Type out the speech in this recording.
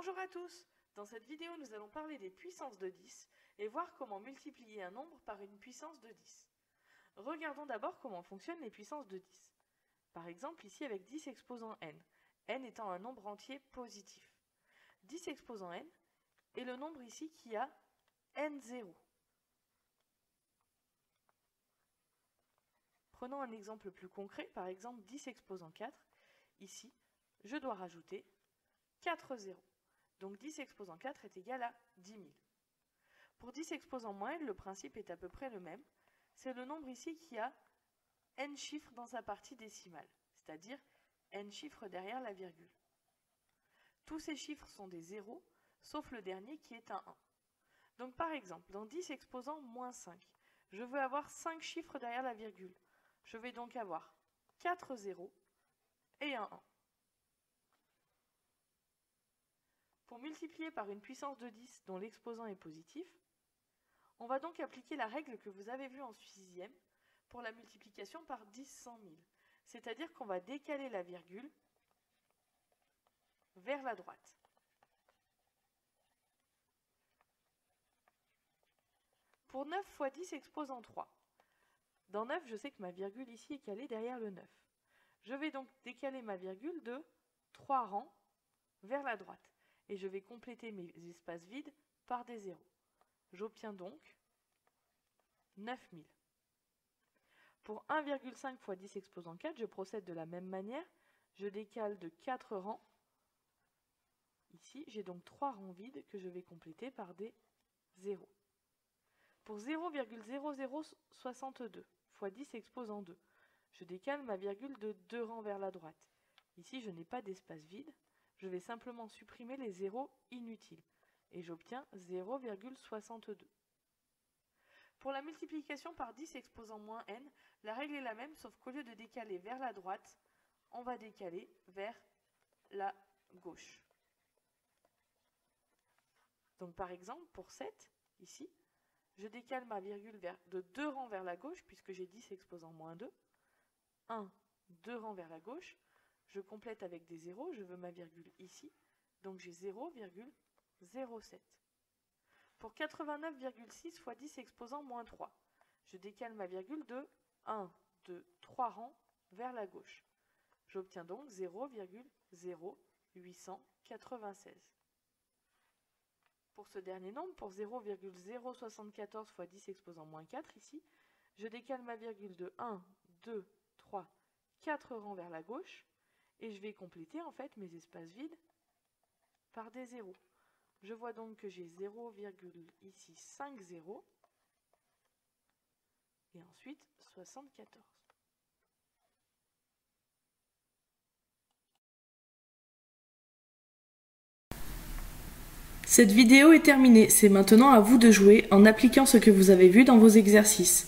Bonjour à tous! Dans cette vidéo, nous allons parler des puissances de 10 et voir comment multiplier un nombre par une puissance de 10. Regardons d'abord comment fonctionnent les puissances de 10. Par exemple, ici avec 10 exposant n, n étant un nombre entier positif. 10 exposant n est le nombre ici qui a n0. Prenons un exemple plus concret, par exemple 10 exposant 4. Ici, je dois rajouter 4 zéros. Donc 10 exposant 4 est égal à 10 000. Pour 10 exposant moins n, le principe est à peu près le même. C'est le nombre ici qui a n chiffres dans sa partie décimale, c'est-à-dire n chiffres derrière la virgule. Tous ces chiffres sont des zéros, sauf le dernier qui est un 1. Donc par exemple, dans 10 exposant moins 5, je veux avoir 5 chiffres derrière la virgule. Je vais donc avoir 4 zéros et un 1. Pour multiplier par une puissance de 10 dont l'exposant est positif, on va donc appliquer la règle que vous avez vue en 6e pour la multiplication par 10 100 000. C'est-à-dire qu'on va décaler la virgule vers la droite. Pour 9 fois 10 exposant 3, dans 9, je sais que ma virgule ici est calée derrière le 9. Je vais donc décaler ma virgule de 3 rangs vers la droite. Et je vais compléter mes espaces vides par des zéros. J'obtiens donc 9000. Pour 1,5 fois 10 exposant 4, je procède de la même manière. Je décale de 4 rangs. Ici, j'ai donc 3 rangs vides que je vais compléter par des zéros. Pour 0,0062 fois 10 exposant 2, je décale ma virgule de 2 rangs vers la droite. Ici, je n'ai pas d'espace vide. Je vais simplement supprimer les zéros inutiles et j'obtiens 0,62. Pour la multiplication par 10 exposant moins n, la règle est la même, sauf qu'au lieu de décaler vers la droite, on va décaler vers la gauche. Donc par exemple, pour 7, ici, je décale ma virgule de 2 rangs vers la gauche, puisque j'ai 10 exposant moins 2. 1, 2 rangs vers la gauche. Je complète avec des zéros, je veux ma virgule ici, donc j'ai 0,07. Pour 89,6 fois 10 exposant moins 3, je décale ma virgule de 1, 2, 3 rangs vers la gauche. J'obtiens donc 0,0896. Pour ce dernier nombre, pour 0,074 fois 10 exposant moins 4, ici, je décale ma virgule de 1, 2, 3, 4 rangs vers la gauche. Et je vais compléter en fait mes espaces vides par des zéros. Je vois donc que j'ai 0,50 et ensuite 74. Cette vidéo est terminée, c'est maintenant à vous de jouer en appliquant ce que vous avez vu dans vos exercices.